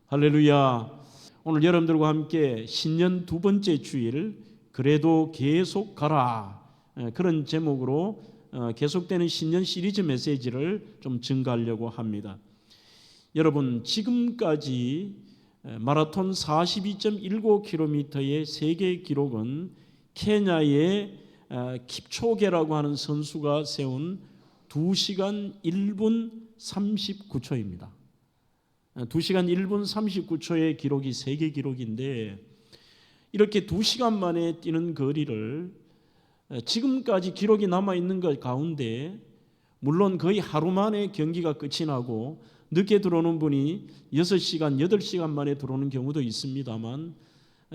할렐루야. 오늘 여러분들과 함께 신년 두 번째 주일 그래도 계속 가라, 그런 제목으로 계속되는 신년 시리즈 메시지를 좀 증가하려고 합니다. 여러분, 지금까지 마라톤 42.19km의 세계 기록은 케냐의 킵초게라고 하는 선수가 세운 2시간 1분 39초입니다. 2시간 1분 39초의 기록이 세계 기록인데, 이렇게 2시간 만에 뛰는 거리를 지금까지 기록이 남아있는 것 가운데, 물론 거의 하루 만에 경기가 끝이 나고 늦게 들어오는 분이 6시간, 8시간 만에 들어오는 경우도 있습니다만,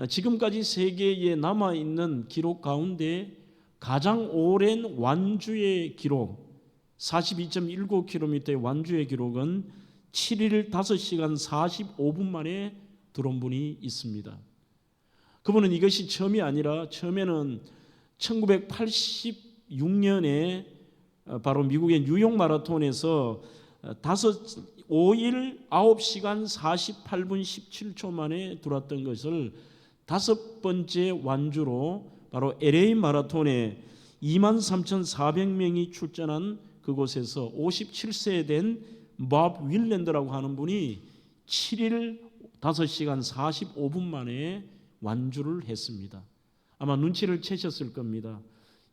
지금까지 세계에 남아있는 기록 가운데 가장 오랜 완주의 기록, 42.19km의 완주의 기록은 7일 5시간 45분 만에 들어온 분이 있습니다. 그분은 이것이 처음이 아니라 처음에는 1986년에 바로 미국의 뉴욕 마라톤에서 5일 9시간 48분 17초 만에 들어왔던 것을 5번째 완주로 바로 LA 마라톤에 23,400명이 출전한 그곳에서 57세 된 밥 윌랜드라고 하는 분이 7일 5시간 45분 만에 완주를 했습니다. 아마 눈치를 채셨을 겁니다.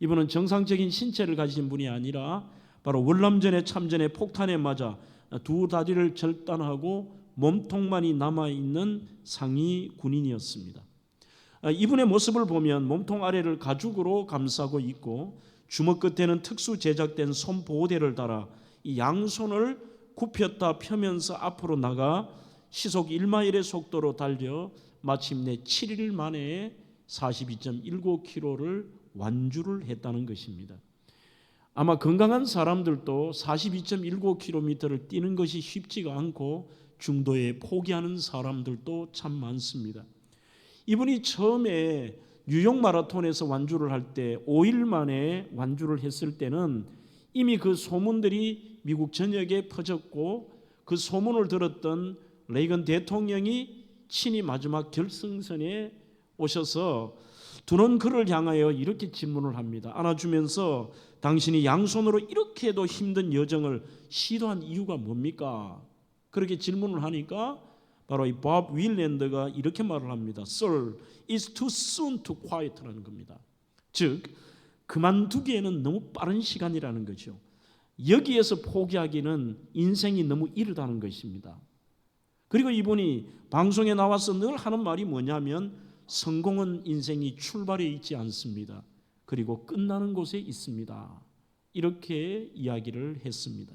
이분은 정상적인 신체를 가진 분이 아니라 바로 월남전에 참전에 폭탄에 맞아 두 다리를 절단하고 몸통만이 남아있는 상위 군인이었습니다. 이분의 모습을 보면 몸통 아래를 가죽으로 감싸고 있고 주먹 끝에는 특수 제작된 손 보호대를 달아 이 양손을 굽혔다 펴면서 앞으로 나가 시속 1마일의 속도로 달려 마침내 7일 만에 42.19km를 완주를 했다는 것입니다. 아마 건강한 사람들도 42.19km를 뛰는 것이 쉽지가 않고 중도에 포기하는 사람들도 참 많습니다. 이분이 처음에 뉴욕 마라톤에서 완주를 할 때 5일 만에 완주를 했을 때는 이미 그 소문들이 미국 전역에 퍼졌고, 그 소문을 들었던 레이건 대통령이 친히 마지막 결승선에 오셔서 두는 그를 향하여 이렇게 질문을 합니다. 안아주면서 당신이 양손으로 이렇게도 힘든 여정을 시도한 이유가 뭡니까? 그렇게 질문을 하니까 바로 이 밥 윌랜드가 이렇게 말을 합니다. Sir, it's too soon to quit라는 겁니다. 즉 그만두기에는 너무 빠른 시간이라는 거죠. 여기에서 포기하기는 인생이 너무 이르다는 것입니다. 그리고 이분이 방송에 나와서 늘 하는 말이 뭐냐면, 성공은 인생이 출발에 있지 않습니다. 그리고 끝나는 곳에 있습니다. 이렇게 이야기를 했습니다.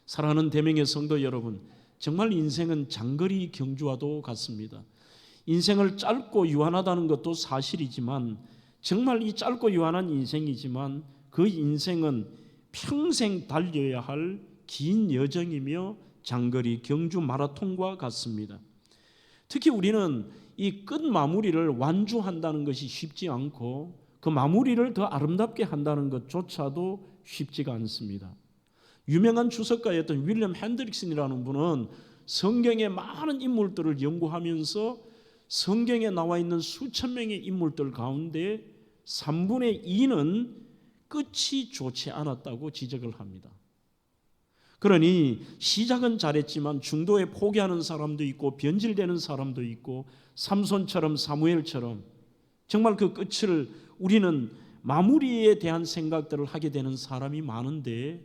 사랑하는 대명의 성도 여러분, 정말 인생은 장거리 경주와도 같습니다. 인생을 짧고 유한하다는 것도 사실이지만, 정말 이 짧고 유한한 인생이지만 그 인생은 평생 달려야 할 긴 여정이며 장거리 경주 마라톤과 같습니다. 특히 우리는 이 끝 마무리를 완주한다는 것이 쉽지 않고 그 마무리를 더 아름답게 한다는 것조차도 쉽지가 않습니다. 유명한 주석가였던 윌리엄 핸드릭슨이라는 분은 성경의 많은 인물들을 연구하면서 성경에 나와 있는 수천 명의 인물들 가운데 3분의 2는 끝이 좋지 않았다고 지적을 합니다. 그러니 시작은 잘했지만 중도에 포기하는 사람도 있고 변질되는 사람도 있고, 삼손처럼 사무엘처럼 정말 그 끝을, 우리는 마무리에 대한 생각들을 하게 되는 사람이 많은데,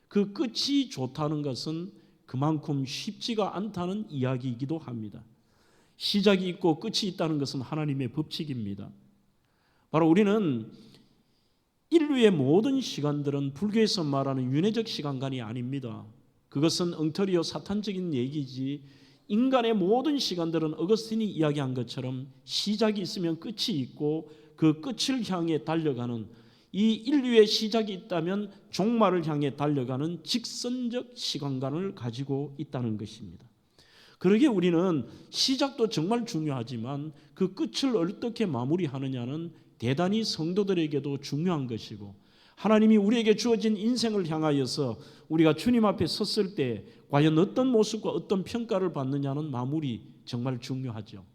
그 끝이 좋다는 것은 그만큼 쉽지가 않다는 이야기이기도 합니다. 시작이 있고 끝이 있다는 것은 하나님의 법칙입니다. 바로 우리는 인류의 모든 시간들은 불교에서 말하는 윤회적 시간관이 아닙니다. 그것은 엉터리요 사탄적인 얘기지, 인간의 모든 시간들은 어거스틴이 이야기한 것처럼 시작이 있으면 끝이 있고 그 끝을 향해 달려가는, 이 인류의 시작이 있다면 종말을 향해 달려가는 직선적 시간관을 가지고 있다는 것입니다. 그러기에 우리는 시작도 정말 중요하지만 그 끝을 어떻게 마무리하느냐는 대단히 성도들에게도 중요한 것이고, 하나님이 우리에게 주어진 인생을 향하여서 우리가 주님 앞에 섰을 때 과연 어떤 모습과 어떤 평가를 받느냐는 마무리 정말 중요하죠.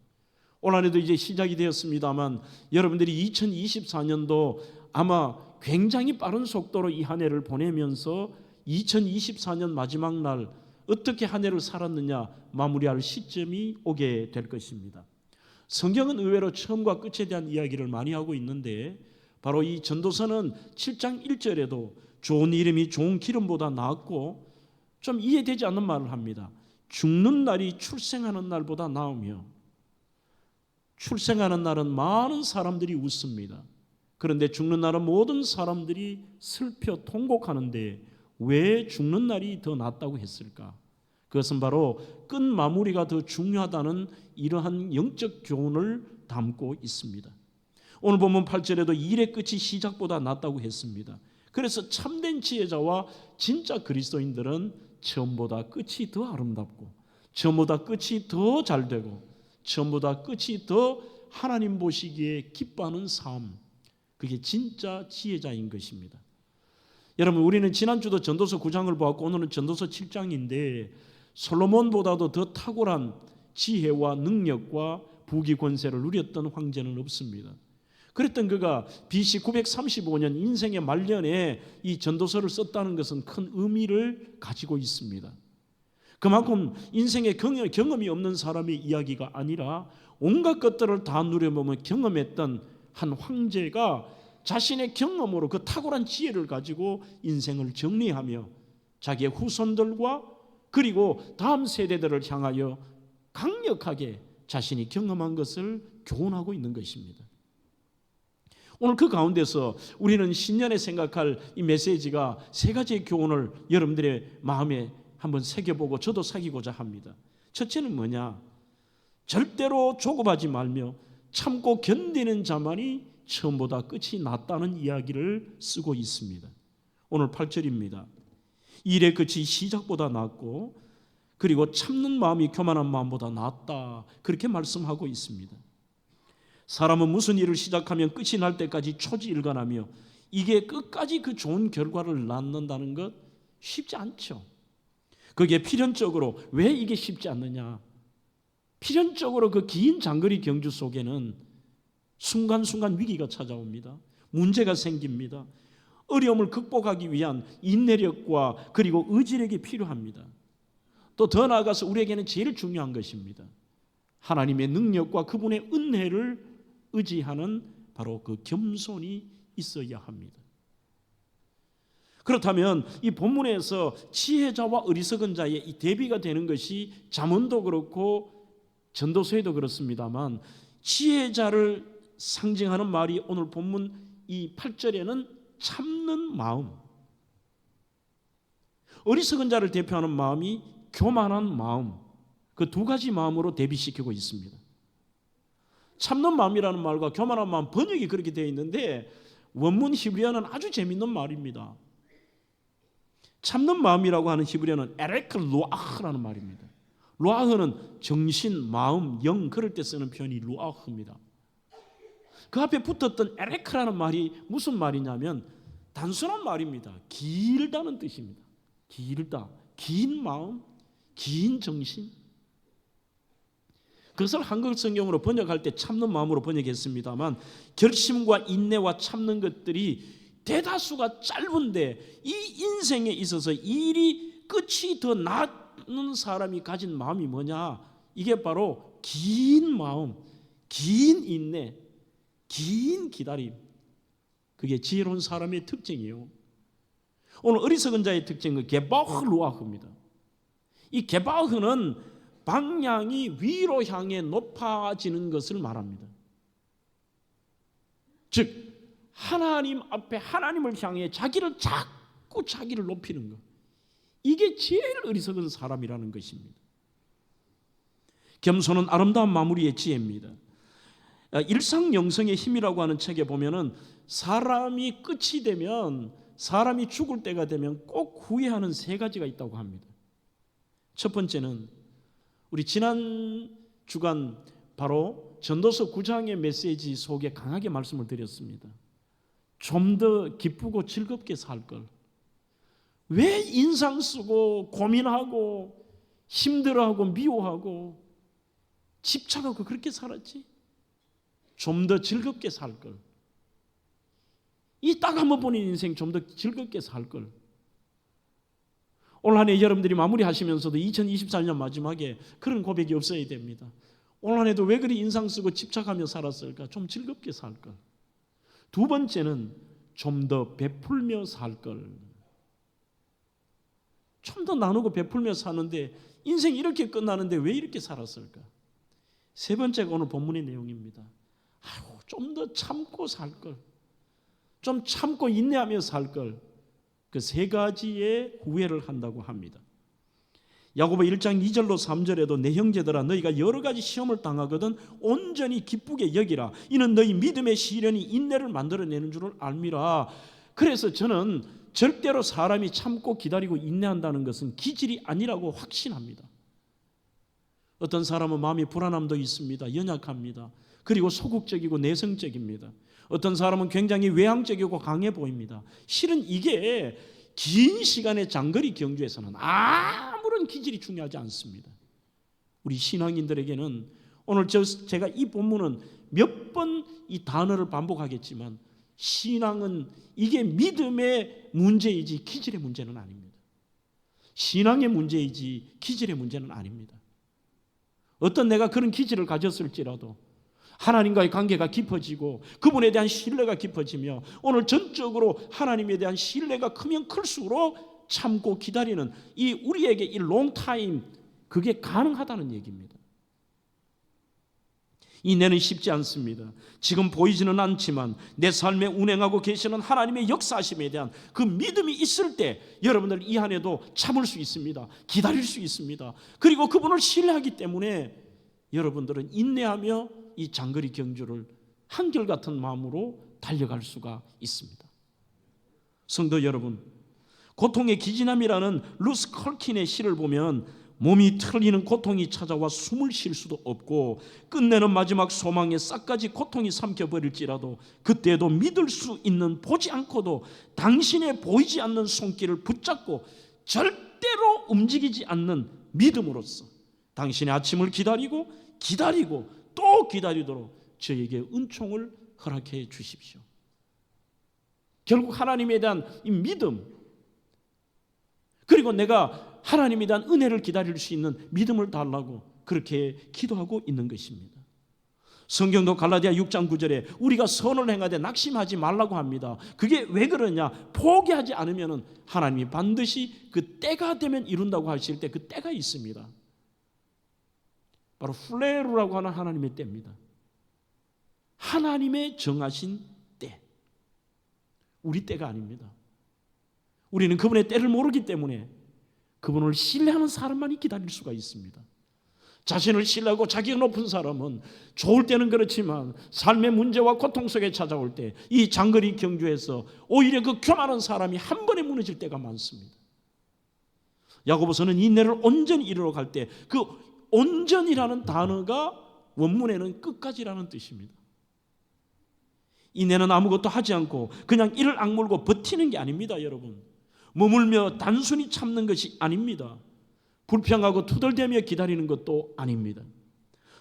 올 한해도 이제 시작이 되었습니다만 여러분들이 2024년도 아마 굉장히 빠른 속도로 이 한 해를 보내면서 2024년 마지막 날 어떻게 한 해를 살았느냐 마무리할 시점이 오게 될 것입니다. 성경은 의외로 처음과 끝에 대한 이야기를 많이 하고 있는데, 바로 이 전도서는 7장 1절에도 좋은 이름이 좋은 기름보다 낫고, 좀 이해되지 않는 말을 합니다. 죽는 날이 출생하는 날보다 나으며, 출생하는 날은 많은 사람들이 웃습니다. 그런데 죽는 날은 모든 사람들이 슬퍼 통곡하는데 왜 죽는 날이 더 낫다고 했을까? 그것은 바로 끝 마무리가 더 중요하다는 이러한 영적 교훈을 담고 있습니다. 오늘 본문 8절에도 일의 끝이 시작보다 낫다고 했습니다. 그래서 참된 지혜자와 진짜 그리스도인들은 처음보다 끝이 더 아름답고, 처음보다 끝이 더 잘되고, 처음보다 끝이 더 하나님 보시기에 기뻐하는 삶, 그게 진짜 지혜자인 것입니다. 여러분, 우리는 지난주도 전도서 9장을 보았고 오늘은 전도서 7장인데 솔로몬보다도 더 탁월한 지혜와 능력과 부귀 권세를 누렸던 황제는 없습니다. 그랬던 그가 BC 935년 인생의 말년에 이 전도서를 썼다는 것은 큰 의미를 가지고 있습니다. 그만큼 인생의 경험이 없는 사람의 이야기가 아니라 온갖 것들을 다 누려보며 경험했던 한 황제가 자신의 경험으로 그 탁월한 지혜를 가지고 인생을 정리하며 자기의 후손들과 그리고 다음 세대들을 향하여 강력하게 자신이 경험한 것을 교훈하고 있는 것입니다. 오늘 그 가운데서 우리는 신년에 생각할 이 메시지가 세 가지의 교훈을 여러분들의 마음에 한번 새겨보고 저도 새기고자 합니다. 첫째는 뭐냐? 절대로 조급하지 말며 참고 견디는 자만이 처음보다 끝이 낫다는 이야기를 쓰고 있습니다. 오늘 8절입니다. 일의 끝이 시작보다 낫고 그리고 참는 마음이 교만한 마음보다 낫다, 그렇게 말씀하고 있습니다. 사람은 무슨 일을 시작하면 끝이 날 때까지 초지일관하며 이게 끝까지 그 좋은 결과를 낳는다는 것 쉽지 않죠. 그게 필연적으로, 왜 이게 쉽지 않느냐? 필연적으로 그 긴 장거리 경주 속에는 순간순간 위기가 찾아옵니다. 문제가 생깁니다. 어려움을 극복하기 위한 인내력과 그리고 의지력이 필요합니다. 또 더 나아가서 우리에게는 제일 중요한 것입니다. 하나님의 능력과 그분의 은혜를 의지하는 바로 그 겸손이 있어야 합니다. 그렇다면 이 본문에서 지혜자와 어리석은 자의 이 대비가 되는 것이 잠언도 그렇고 전도서에도 그렇습니다만, 지혜자를 상징하는 말이 오늘 본문 이 8절에는 참는 마음, 어리석은 자를 대표하는 마음이 교만한 마음, 그 두 가지 마음으로 대비시키고 있습니다. 참는 마음이라는 말과 교만한 마음, 번역이 그렇게 되어 있는데 원문 히브리어는 아주 재미있는 말입니다. 참는 마음이라고 하는 히브리어는 에레크 루아흐라는 말입니다. 루아흐는 정신, 마음, 영, 그럴 때 쓰는 표현이 루아흐입니다. 그 앞에 붙었던 에레크라는 말이 무슨 말이냐면 단순한 말입니다. 길다는 뜻입니다. 길다, 긴 마음, 긴 정신. 그것을 한글 성경으로 번역할 때 참는 마음으로 번역했습니다만, 결심과 인내와 참는 것들이 대다수가 짧은데 이 인생에 있어서 일이 끝이 더 나는 사람이 가진 마음이 뭐냐? 이게 바로 긴 마음, 긴 인내, 긴 기다림. 그게 지혜로운 사람의 특징이에요. 오늘 어리석은 자의 특징은 게바흐 루아흐입니다. 이 게바흐는 방향이 위로 향해 높아지는 것을 말합니다. 즉 하나님 앞에 하나님을 향해 자기를 높이는 것, 이게 제일 어리석은 사람이라는 것입니다. 겸손은 아름다운 마무리의 지혜입니다. 일상영성의 힘이라고 하는 책에 보면은 사람이 끝이 되면, 사람이 죽을 때가 되면 꼭 후회하는 세 가지가 있다고 합니다. 첫 번째는 우리 지난 주간 바로 전도서 9장의 메시지 속에 강하게 말씀을 드렸습니다. 좀 더 기쁘고 즐겁게 살 걸. 왜 인상 쓰고 고민하고 힘들어하고 미워하고 집착하고 그렇게 살았지? 좀 더 즐겁게 살 걸. 이 딱 한 번 보는 인생 좀 더 즐겁게 살 걸. 올 한 해 여러분들이 마무리하시면서도 2024년 마지막에 그런 고백이 없어야 됩니다. 올 한 해도 왜 그리 인상 쓰고 집착하며 살았을까? 좀 즐겁게 살 걸. 두 번째는 좀 더 베풀며 살 걸. 좀 더 나누고 베풀며 사는데 인생이 이렇게 끝나는데 왜 이렇게 살았을까? 세 번째가 오늘 본문의 내용입니다. 좀 더 참고 살 걸. 좀 참고 인내하며 살 걸. 그 세 가지의 후회를 한다고 합니다. 야고보 1장 2절로 3절에도 내 형제들아 너희가 여러 가지 시험을 당하거든 온전히 기쁘게 여기라. 이는 너희 믿음의 시련이 인내를 만들어내는 줄을 알미라. 그래서 저는 절대로 사람이 참고 기다리고 인내한다는 것은 기질이 아니라고 확신합니다. 어떤 사람은 마음이 불안함도 있습니다. 연약합니다. 그리고 소극적이고 내성적입니다. 어떤 사람은 굉장히 외향적이고 강해 보입니다. 실은 이게 긴 시간의 장거리 경주에서는 아무런 기질이 중요하지 않습니다. 우리 신앙인들에게는 오늘 제가 이 본문은 몇 번 이 단어를 반복하겠지만 신앙은 이게 믿음의 문제이지 기질의 문제는 아닙니다. 신앙의 문제이지 기질의 문제는 아닙니다. 어떤 내가 그런 기질을 가졌을지라도 하나님과의 관계가 깊어지고 그분에 대한 신뢰가 깊어지며 오늘 전적으로 하나님에 대한 신뢰가 크면 클수록 참고 기다리는 이 우리에게 이 롱타임 그게 가능하다는 얘기입니다. 인내는 쉽지 않습니다. 지금 보이지는 않지만 내 삶에 운행하고 계시는 하나님의 역사심에 대한 그 믿음이 있을 때 여러분들 이 안에도 참을 수 있습니다. 기다릴 수 있습니다. 그리고 그분을 신뢰하기 때문에 여러분들은 인내하며 이 장거리 경주를 한결같은 마음으로 달려갈 수가 있습니다. 성도 여러분, 고통의 기진함이라는 루스 컬킨의 시를 보면 몸이 틀리는 고통이 찾아와 숨을 쉴 수도 없고 끝내는 마지막 소망에 싹까지 고통이 삼켜버릴지라도 그때도 믿을 수 있는 보지 않고도 당신의 보이지 않는 손길을 붙잡고 절대로 움직이지 않는 믿음으로써 당신의 아침을 기다리고 또 기다리도록 저에게 은총을 허락해 주십시오. 결국 하나님에 대한 이 믿음 그리고 내가 하나님에 대한 은혜를 기다릴 수 있는 믿음을 달라고 그렇게 기도하고 있는 것입니다. 성경도 갈라디아 6장 9절에 우리가 선을 행하되 낙심하지 말라고 합니다. 그게 왜 그러냐? 포기하지 않으면 하나님이 반드시 그 때가 되면 이룬다고 하실 때 그 때가 있습니다. 바로 플레루라고 하는 하나님의 때입니다. 하나님의 정하신 때. 우리 때가 아닙니다. 우리는 그분의 때를 모르기 때문에 그분을 신뢰하는 사람만이 기다릴 수가 있습니다. 자신을 신뢰하고 자기가 높은 사람은 좋을 때는 그렇지만 삶의 문제와 고통 속에 찾아올 때 이 장거리 경주에서 오히려 그 교만한 사람이 한 번에 무너질 때가 많습니다. 야고보서는 인내를 온전히 이루러 갈 때 그 온전이라는 단어가 원문에는 끝까지라는 뜻입니다. 인내는 아무것도 하지 않고 그냥 이를 악물고 버티는 게 아닙니다, 여러분. 머물며 단순히 참는 것이 아닙니다. 불평하고 투덜대며 기다리는 것도 아닙니다.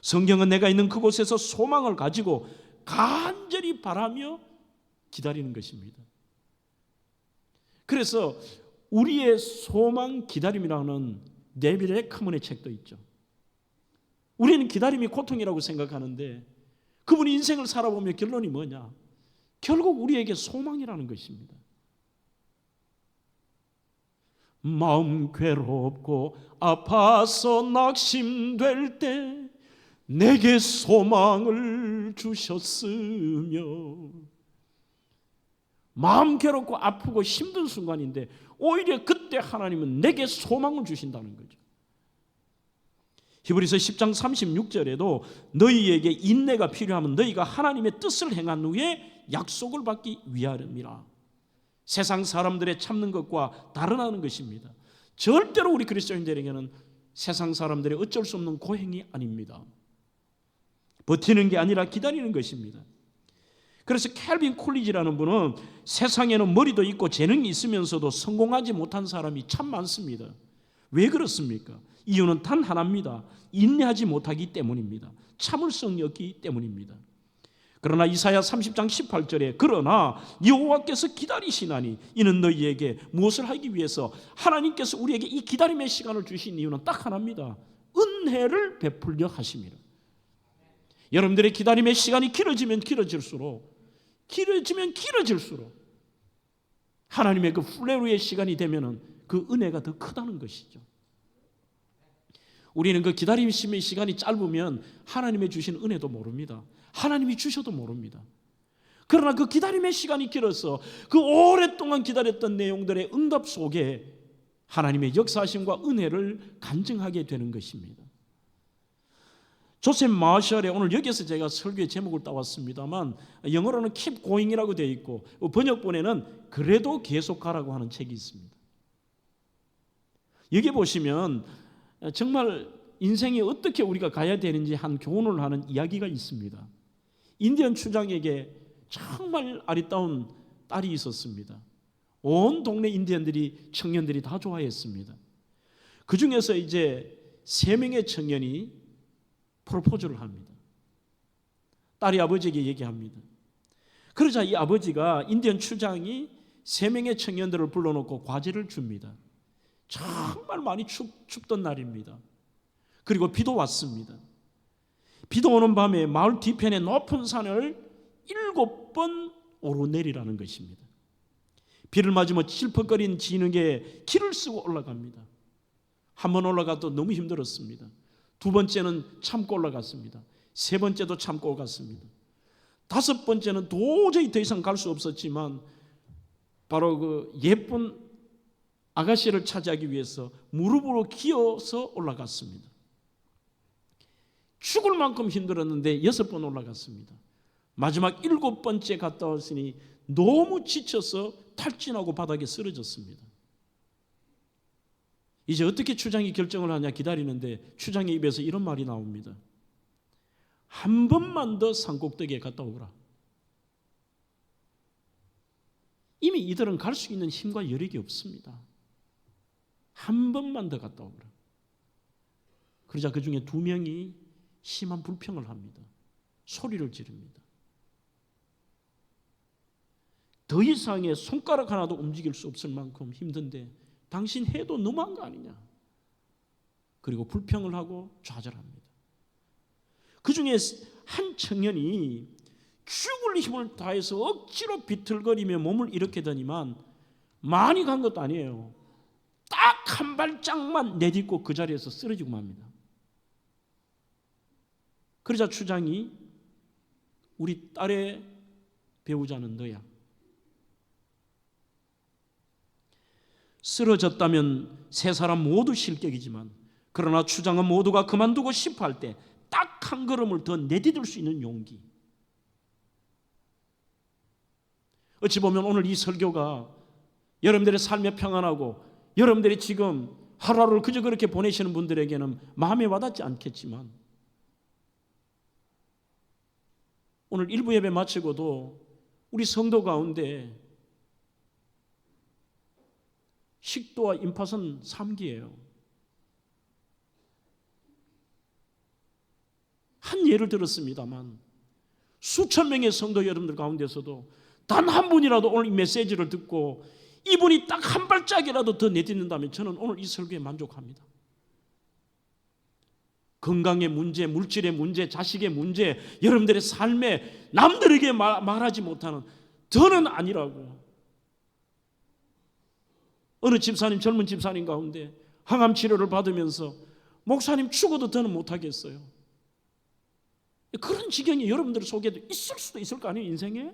성경은 내가 있는 그곳에서 소망을 가지고 간절히 바라며 기다리는 것입니다. 그래서 우리의 소망 기다림이라는 데이비드 에크먼의 책도 있죠. 우리는 기다림이 고통이라고 생각하는데 그분이 인생을 살아보며 결론이 뭐냐? 결국 우리에게 소망이라는 것입니다. 마음 괴롭고 아파서 낙심될 때 내게 소망을 주셨으며 마음 괴롭고 아프고 힘든 순간인데 오히려 그때 하나님은 내게 소망을 주신다는 거죠. 히브리서 10장 36절에도 너희에게 인내가 필요하면 너희가 하나님의 뜻을 행한 후에 약속을 받기 위함이라. 세상 사람들의 참는 것과 다르다는 것입니다. 절대로 우리 그리스도인들에게는 세상 사람들의 어쩔 수 없는 고행이 아닙니다. 버티는 게 아니라 기다리는 것입니다. 그래서 캘빈 콜리지라는 분은 세상에는 머리도 있고 재능이 있으면서도 성공하지 못한 사람이 참 많습니다. 왜 그렇습니까? 이유는 단 하나입니다. 인내하지 못하기 때문입니다. 참을성이 없기 때문입니다. 그러나 이사야 30장 18절에 그러나 여호와께서 기다리시나니 이는 너희에게 무엇을 하기 위해서 하나님께서 우리에게 이 기다림의 시간을 주신 이유는 딱 하나입니다. 은혜를 베풀려 하심이라. 여러분들의 기다림의 시간이 길어지면 길어질수록 하나님의 그 플레루의 시간이 되면은 그 은혜가 더 크다는 것이죠. 우리는 그 기다림의 시간이 짧으면 하나님의 주신 은혜도 모릅니다. 하나님이 주셔도 모릅니다. 그러나 그 기다림의 시간이 길어서 그 오랫동안 기다렸던 내용들의 응답 속에 하나님의 역사하심과 은혜를 간증하게 되는 것입니다. 조셉 마셜의 오늘 여기서 제가 설교의 제목을 따왔습니다만 영어로는 Keep Going이라고 되어 있고 번역본에는 그래도 계속 가라고 하는 책이 있습니다. 여기 보시면 정말 인생이 어떻게 우리가 가야 되는지 한 교훈을 하는 이야기가 있습니다. 인디언 추장에게 정말 아리따운 딸이 있었습니다. 온 동네 인디언들이 청년들이 다 좋아했습니다. 그 중에서 이제 3명의 청년이 프로포즈를 합니다. 딸이 아버지에게 얘기합니다. 그러자 이 아버지가 인디언 추장이 3명의 청년들을 불러놓고 과제를 줍니다. 정말 많이 춥던 날입니다. 그리고 비도 왔습니다. 비도 오는 밤에 마을 뒤편의 높은 산을 7번 오르내리라는 것입니다. 비를 맞으며 찔퍽거린 진흙에 길을 쓰고 올라갑니다. 한 번 올라가도 너무 힘들었습니다. 2번째는 참고 올라갔습니다. 3번째도 참고 갔습니다. 5번째는 도저히 더 이상 갈 수 없었지만 바로 그 예쁜 아가씨를 차지하기 위해서 무릎으로 기어서 올라갔습니다. 죽을 만큼 힘들었는데 6번 올라갔습니다. 마지막 7번째 갔다 왔으니 너무 지쳐서 탈진하고 바닥에 쓰러졌습니다. 이제 어떻게 추장이 결정을 하냐 기다리는데 추장의 입에서 이런 말이 나옵니다. 한 번만 더 산꼭대기에 갔다 오거라. 이미 이들은 갈 수 있는 힘과 여력이 없습니다. 한 번만 더 갔다 오거라. 그러자 그 중에 2명이 심한 불평을 합니다. 소리를 지릅니다. 더 이상의 손가락 하나도 움직일 수 없을 만큼 힘든데 당신 해도 너무한 거 아니냐. 그리고 불평을 하고 좌절합니다. 그 중에 한 청년이 죽을 힘을 다해서 억지로 비틀거리며 몸을 일으키더니만 많이 간 것도 아니에요. 딱 한 발짝만 내딛고 그 자리에서 쓰러지고 맙니다. 그러자 추장이 우리 딸의 배우자는 너야. 쓰러졌다면 3사람 모두 실격이지만 그러나 추장은 모두가 그만두고 싶어 할 때 딱 한 걸음을 더 내디딜 수 있는 용기. 어찌 보면 오늘 이 설교가 여러분들의 삶에 평안하고 여러분들이 지금 하루하루를 그저 그렇게 보내시는 분들에게는 마음에 와닿지 않겠지만 오늘 일부 예배 마치고도 우리 성도 가운데 식도와 임파선 3기예요. 한 예를 들었습니다만 수천 명의 성도 여러분들 가운데서도 단 한 분이라도 오늘 이 메시지를 듣고 이분이 딱 한 발짝이라도 더 내딛는다면 저는 오늘 이 설교에 만족합니다. 건강의 문제, 물질의 문제, 자식의 문제, 여러분들의 삶에 남들에게 말하지 못하는 더는 아니라고. 어느 집사님, 젊은 집사님 가운데 항암 치료를 받으면서 목사님 죽어도 더는 못하겠어요. 그런 지경이 여러분들 속에도 있을 수도 있을 거 아니에요, 인생에?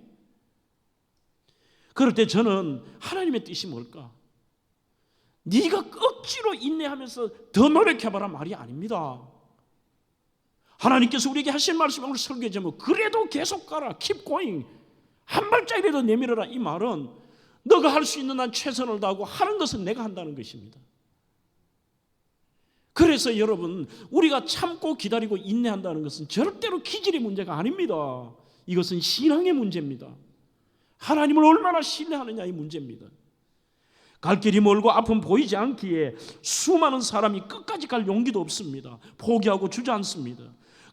그럴 때 저는 하나님의 뜻이 뭘까? 네가 억지로 인내하면서 더 노력해봐라 말이 아닙니다. 하나님께서 우리에게 하신 말씀 오늘 설교의 제목 그래도 계속 가라, keep going, 한 발짝이라도 내밀어라. 이 말은 너가 할 수 있는 한 최선을 다하고 하는 것은 내가 한다는 것입니다. 그래서 여러분, 우리가 참고 기다리고 인내한다는 것은 절대로 기질의 문제가 아닙니다. 이것은 신앙의 문제입니다. 하나님을 얼마나 신뢰하느냐의 문제입니다. 갈 길이 멀고 앞은 보이지 않기에 수많은 사람이 끝까지 갈 용기도 없습니다. 포기하고 주저앉습니다.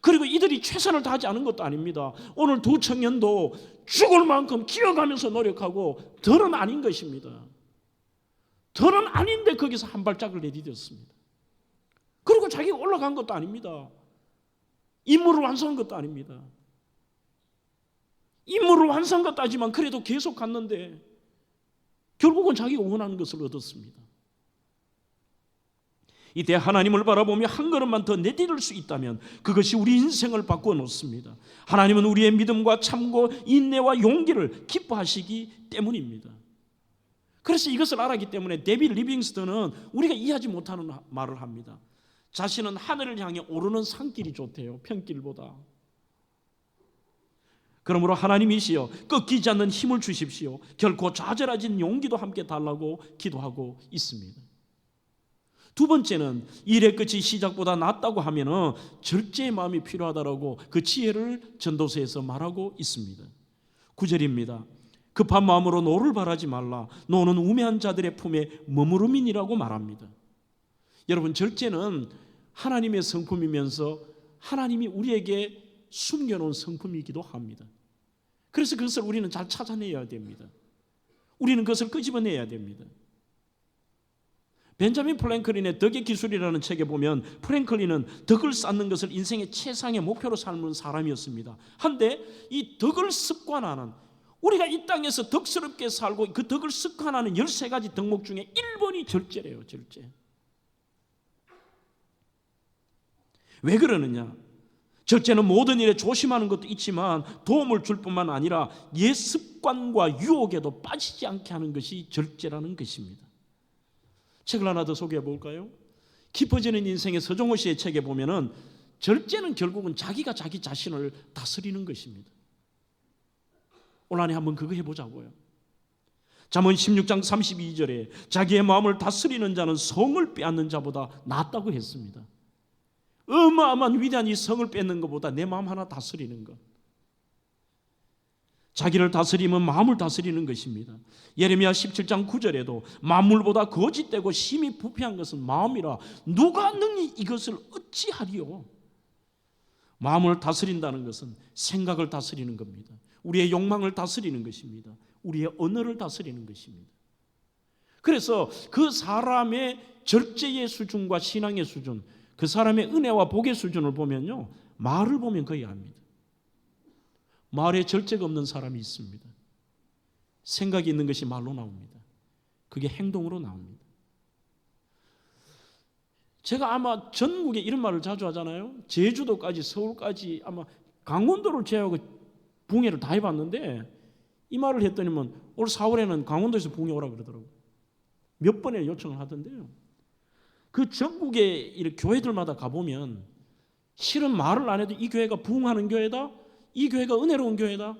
그리고 이들이 최선을 다하지 않은 것도 아닙니다. 오늘 두 청년도 죽을 만큼 기어가면서 노력하고 덜은 아닌 것입니다. 덜은 아닌데 거기서 한 발짝을 내디뎠습니다. 그리고 자기가 올라간 것도 아닙니다. 임무를 완성한 것도 아닙니다. 임무를 완성한 것도 아니지만 그래도 계속 갔는데 결국은 자기가 원하는 것을 얻었습니다. 이때 하나님을 바라보며 한 걸음만 더 내디딜 수 있다면 그것이 우리 인생을 바꾸어 놓습니다. 하나님은 우리의 믿음과 참고 인내와 용기를 기뻐하시기 때문입니다. 그래서 이것을 알았기 때문에 데이빗 리빙스턴은 우리가 이해하지 못하는 말을 합니다. 자신은 하늘을 향해 오르는 산길이 좋대요, 평길보다. 그러므로 하나님이시여 꺾이지 않는 힘을 주십시오. 결코 좌절하진 용기도 함께 달라고 기도하고 있습니다. 두 번째는 일의 끝이 시작보다 낫다고 하면 절제의 마음이 필요하다라고 그 지혜를 전도서에서 말하고 있습니다. 9절입니다. 급한 마음으로 노를 바라지 말라. 노는 우매한 자들의 품에 머무름이니라고 말합니다. 여러분, 절제는 하나님의 성품이면서 하나님이 우리에게 숨겨놓은 성품이기도 합니다. 그래서 그것을 우리는 잘 찾아내야 됩니다. 우리는 그것을 끄집어내야 됩니다. 벤자민 프랭클린의 덕의 기술이라는 책에 보면 프랭클린은 덕을 쌓는 것을 인생의 최상의 목표로 삼는 사람이었습니다. 한데 이 덕을 습관하는, 우리가 이 땅에서 덕스럽게 살고 그 덕을 습관하는 13가지 덕목 중에 1번이 절제래요. 절제. 왜 그러느냐? 절제는 모든 일에 조심하는 것도 있지만 도움을 줄 뿐만 아니라 옛 습관과 유혹에도 빠지지 않게 하는 것이 절제라는 것입니다. 책을 하나 더 소개해 볼까요? 깊어지는 인생의 서정호 씨의 책에 보면은 절제는 결국은 자기가 자기 자신을 다스리는 것입니다. 오늘 안에 한번 그거 해보자고요. 잠언 16장 32절에 자기의 마음을 다스리는 자는 성을 빼앗는 자보다 낫다고 했습니다. 어마어마한 위대한 이 성을 뺏는 것보다 내 마음 하나 다스리는 것, 자기를 다스리면 마음을 다스리는 것입니다. 예레미야 17장 9절에도 만물보다 거짓되고 심히 부패한 것은 마음이라 누가 능히 이것을 어찌하리요. 마음을 다스린다는 것은 생각을 다스리는 겁니다. 우리의 욕망을 다스리는 것입니다. 우리의 언어를 다스리는 것입니다. 그래서 그 사람의 절제의 수준과 신앙의 수준, 그 사람의 은혜와 복의 수준을 보면요, 말을 보면 거의 압니다. 말에 절제가 없는 사람이 있습니다. 생각이 있는 것이 말로 나옵니다. 그게 행동으로 나옵니다. 제가 아마 전국에 이런 말을 자주 하잖아요. 제주도까지 서울까지 아마 강원도를 제외하고 붕해를 다 해봤는데 이 말을 했더니만 올 4월에는 강원도에서 붕해 오라고 그러더라고요. 몇 번의 요청을 하던데요. 그 전국의 이 교회들마다 가보면 실은 말을 안 해도 이 교회가 부흥하는 교회다, 이 교회가 은혜로운 교회다,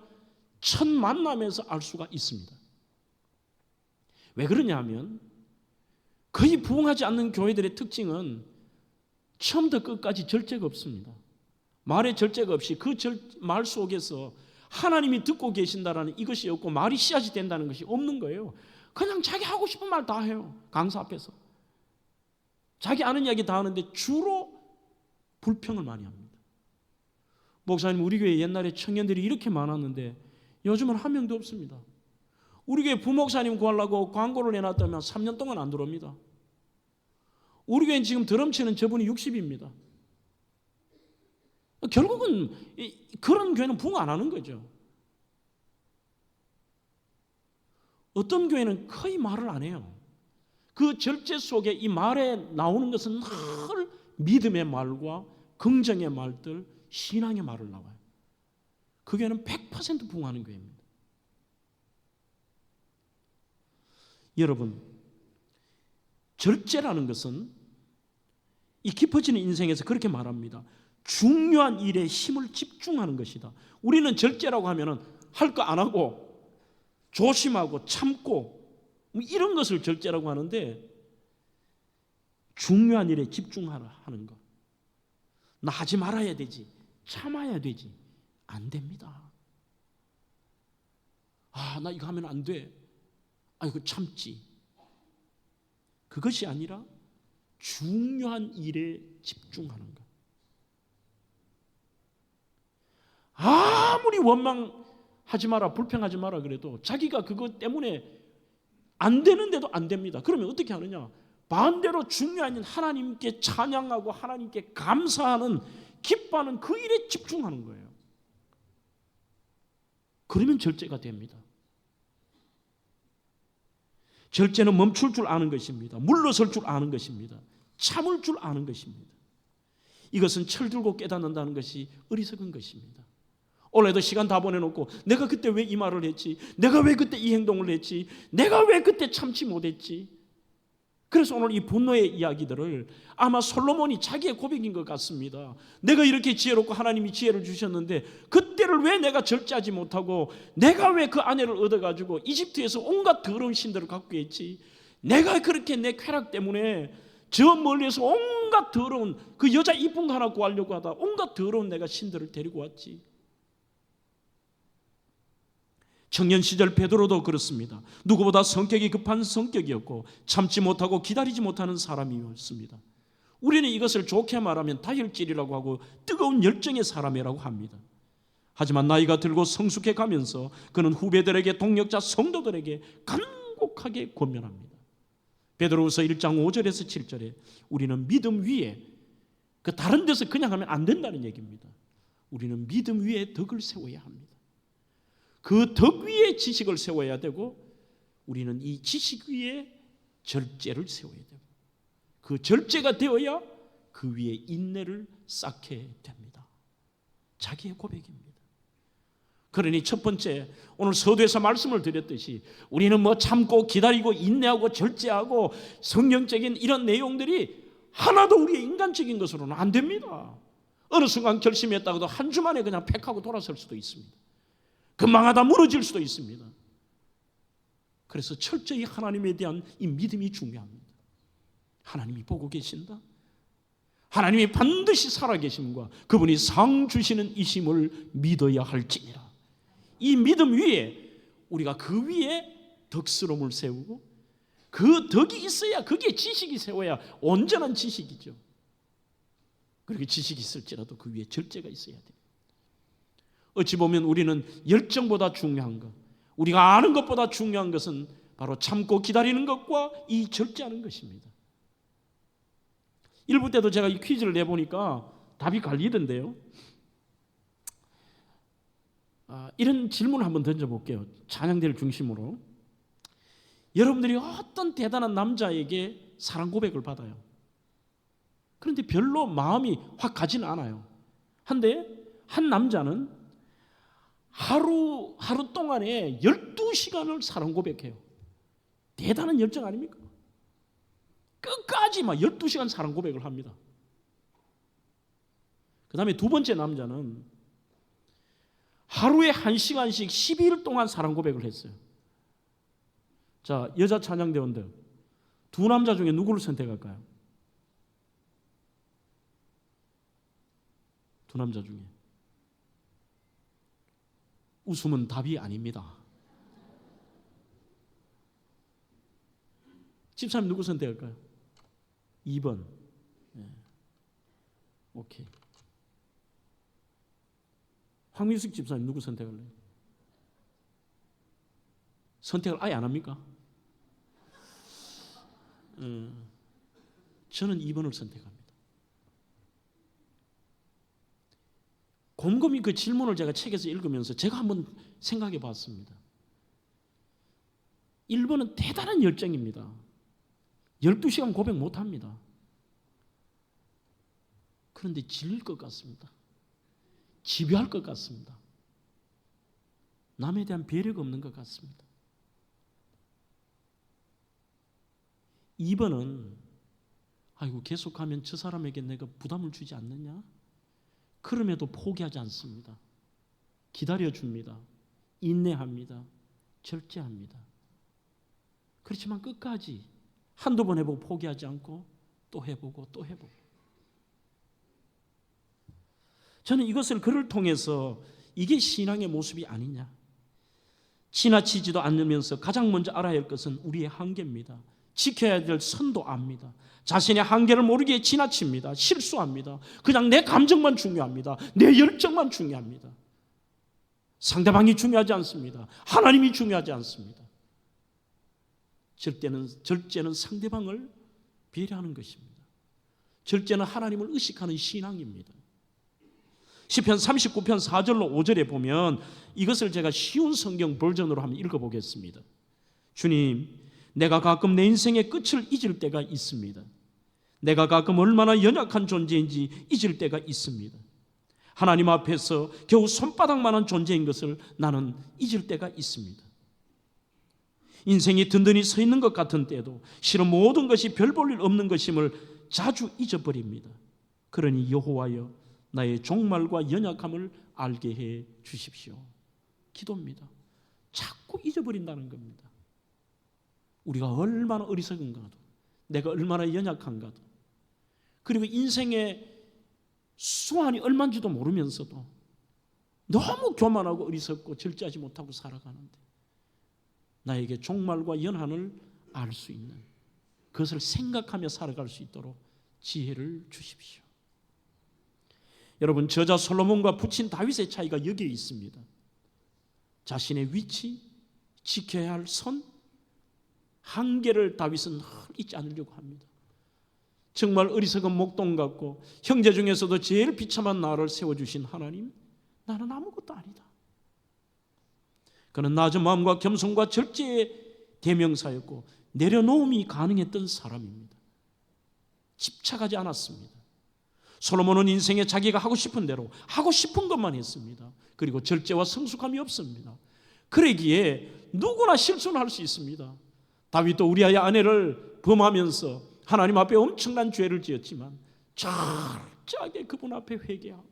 첫 만남에서 알 수가 있습니다. 왜 그러냐 하면 거의 부흥하지 않는 교회들의 특징은 처음부터 끝까지 절제가 없습니다. 말에 절제가 없이 그 말 속에서 하나님이 듣고 계신다라는 이것이 없고 말이 씨앗이 된다는 것이 없는 거예요. 그냥 자기 하고 싶은 말 다 해요. 강사 앞에서 자기 아는 이야기 다 하는데 주로 불평을 많이 합니다. 목사님, 우리 교회 옛날에 청년들이 이렇게 많았는데 요즘은 한 명도 없습니다. 우리 교회 부목사님 구하려고 광고를 내놨다면 3년 동안 안 들어옵니다. 우리 교회는 지금 드럼치는 저분이 60입니다. 결국은 그런 교회는 부흥 안 하는 거죠. 어떤 교회는 거의 말을 안 해요. 그 절제 속에 이 말에 나오는 것은 늘 믿음의 말과 긍정의 말들, 신앙의 말을 나와요. 그 교회는 100% 부흥하는 교회입니다. 여러분, 절제라는 것은 이 깊어지는 인생에서 그렇게 말합니다. 중요한 일에 힘을 집중하는 것이다. 우리는 절제라고 하면은 할 거 안 하고 조심하고 참고 이런 것을 절제라고 하는데, 중요한 일에 집중하라 하는 거. 나 하지 말아야 되지. 참아야 되지. 안 됩니다. 나 이거 하면 안 돼. 이거 참지. 그것이 아니라 중요한 일에 집중하는 것. 아무리 원망하지 마라, 불평하지 마라 그래도 자기가 그것 때문에 안 되는데도 안 됩니다. 그러면 어떻게 하느냐? 반대로 중요한 일, 하나님께 찬양하고 하나님께 감사하는, 기뻐하는 그 일에 집중하는 거예요. 그러면 절제가 됩니다. 절제는 멈출 줄 아는 것입니다. 물러설 줄 아는 것입니다. 참을 줄 아는 것입니다. 이것은 철들고 깨닫는다는 것이 어리석은 것입니다. 올해도 시간 다 보내놓고 내가 그때 왜 이 말을 했지? 내가 왜 그때 이 행동을 했지? 내가 왜 그때 참지 못했지? 그래서 오늘 이 분노의 이야기들을 아마 솔로몬이 자기의 고백인 것 같습니다. 내가 이렇게 지혜롭고 하나님이 지혜를 주셨는데 그때를 왜 내가 절제하지 못하고, 내가 왜 그 아내를 얻어가지고 이집트에서 온갖 더러운 신들을 갖고 했지? 내가 그렇게 내 쾌락 때문에 저 멀리에서 온갖 더러운, 그 여자 이쁜 거 하나 구하려고 하다 온갖 더러운 내가 신들을 데리고 왔지. 청년 시절 베드로도 그렇습니다. 누구보다 성격이 급한 성격이었고 참지 못하고 기다리지 못하는 사람이었습니다. 우리는 이것을 좋게 말하면 다혈질이라고 하고 뜨거운 열정의 사람이라고 합니다. 하지만 나이가 들고 성숙해 가면서 그는 후배들에게, 동역자 성도들에게 간곡하게 권면합니다. 베드로후서 1장 5절에서 7절에 우리는 믿음 위에, 그 다른 데서 그냥 하면 안 된다는 얘기입니다. 우리는 믿음 위에 덕을 세워야 합니다. 그 덕 위에 지식을 세워야 되고, 우리는 이 지식 위에 절제를 세워야 되고, 그 절제가 되어야 그 위에 인내를 쌓게 됩니다. 자기의 고백입니다. 그러니 첫 번째, 오늘 서두에서 말씀을 드렸듯이 우리는 참고 기다리고 인내하고 절제하고 성경적인 이런 내용들이 하나도 우리의 인간적인 것으로는 안 됩니다. 어느 순간 결심했다고도 한 주 만에 그냥 팩하고 돌아설 수도 있습니다. 금방하다 무너질 수도 있습니다. 그래서 철저히 하나님에 대한 이 믿음이 중요합니다. 하나님이 보고 계신다. 하나님이 반드시 살아계심과 그분이 상 주시는 이심을 믿어야 할지니라. 이 믿음 위에 우리가 그 위에 덕스러움을 세우고, 그 덕이 있어야, 그게 지식이 세워야 온전한 지식이죠. 그렇게 지식이 있을지라도 그 위에 절제가 있어야 돼요. 어찌 보면 우리는 열정보다 중요한 것, 우리가 아는 것보다 중요한 것은 바로 참고 기다리는 것과 이 절제하는 것입니다. 일부 때도 제가 이 퀴즈를 내보니까 답이 갈리던데요. 이런 질문을 한번 던져볼게요. 찬양대를 중심으로. 여러분들이 어떤 대단한 남자에게 사랑 고백을 받아요. 그런데 별로 마음이 확 가지는 않아요. 한데 한 남자는 하루 동안에 12시간을 사랑 고백해요. 대단한 열정 아닙니까? 끝까지 막 12시간 사랑 고백을 합니다. 그 다음에 두 번째 남자는 하루에 1시간씩 12일 동안 사랑 고백을 했어요. 자, 여자 찬양대원들, 두 남자 중에 누구를 선택할까요? 두 남자 중에. 웃음은 답이 아닙니다. 집사님 누구 선택할까요? 2번. 네. 오케이. 황민숙 집사님 누구 선택할래요? 선택을 아예 안 합니까? 저는 2번을 선택합니다. 곰곰이 그 질문을 제가 책에서 읽으면서 제가 한번 생각해 봤습니다. 1번은 대단한 열정입니다. 12시간 고백 못합니다. 그런데 질릴 것 같습니다. 지배할 것 같습니다. 남에 대한 배려가 없는 것 같습니다. 2번은 아이고 계속하면 저 사람에게 내가 부담을 주지 않느냐? 그럼에도 포기하지 않습니다. 기다려줍니다. 인내합니다. 절제합니다. 그렇지만 끝까지 한두 번 해보고 포기하지 않고 또 해보고 또 해보고. 저는 이것을 글을 통해서 이게 신앙의 모습이 아니냐. 지나치지도 않으면서 가장 먼저 알아야 할 것은 우리의 한계입니다. 지켜야 될 선도 압니다. 자신의 한계를 모르기에 지나칩니다. 실수합니다. 그냥 내 감정만 중요합니다. 내 열정만 중요합니다. 상대방이 중요하지 않습니다. 하나님이 중요하지 않습니다. 절제는 상대방을 배려하는 것입니다. 절제는 하나님을 의식하는 신앙입니다. 시편 39편 4절로 5절에 보면 이것을 제가 쉬운 성경 버전으로 한번 읽어보겠습니다. 주님, 내가 가끔 내 인생의 끝을 잊을 때가 있습니다. 내가 가끔 얼마나 연약한 존재인지 잊을 때가 있습니다. 하나님 앞에서 겨우 손바닥만한 존재인 것을 나는 잊을 때가 있습니다. 인생이 든든히 서 있는 것 같은 때도 실은 모든 것이 별 볼 일 없는 것임을 자주 잊어버립니다. 그러니 여호와여, 나의 종말과 연약함을 알게 해 주십시오. 기도입니다. 자꾸 잊어버린다는 겁니다. 우리가 얼마나 어리석은가도, 내가 얼마나 연약한가도, 그리고 인생의 수완이 얼마인지도 모르면서도 너무 교만하고 어리석고 절제하지 못하고 살아가는데 나에게 종말과 연한을 알 수 있는, 그것을 생각하며 살아갈 수 있도록 지혜를 주십시오. 여러분, 저자 솔로몬과 부친 다윗의 차이가 여기에 있습니다. 자신의 위치, 지켜야 할 선, 한계를 다윗은 잊지 않으려고 합니다. 정말 어리석은 목동 같고 형제 중에서도 제일 비참한 나를 세워주신 하나님, 나는 아무것도 아니다. 그는 낮은 마음과 겸손과 절제의 대명사였고 내려놓음이 가능했던 사람입니다. 집착하지 않았습니다. 솔로몬은 인생에 자기가 하고 싶은 대로 하고 싶은 것만 했습니다. 그리고 절제와 성숙함이 없습니다. 그러기에 누구나 실수는 할 수 있습니다. 다윗도 우리아의 아내를 범하면서 하나님 앞에 엄청난 죄를 지었지만 철저하게 그분 앞에 회개하고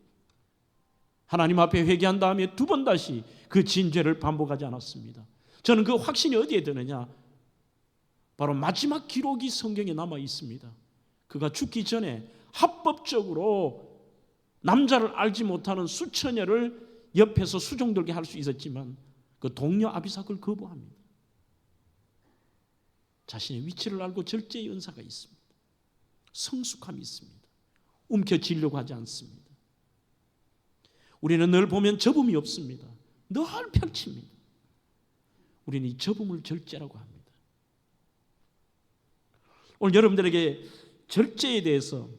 하나님 앞에 회개한 다음에 두 번 다시 그 진죄를 반복하지 않았습니다. 저는 그 확신이 어디에 드느냐, 바로 마지막 기록이 성경에 남아 있습니다. 그가 죽기 전에 합법적으로 남자를 알지 못하는 수처녀를 옆에서 수종들게 할 수 있었지만 그 동료 아비삭을 거부합니다. 자신의 위치를 알고 절제의 은사가 있습니다. 성숙함이 있습니다. 움켜쥐려고 하지 않습니다. 우리는 늘 보면 접음이 없습니다. 늘 펼칩니다. 우리는 이 접음을 절제라고 합니다. 오늘 여러분들에게 절제에 대해서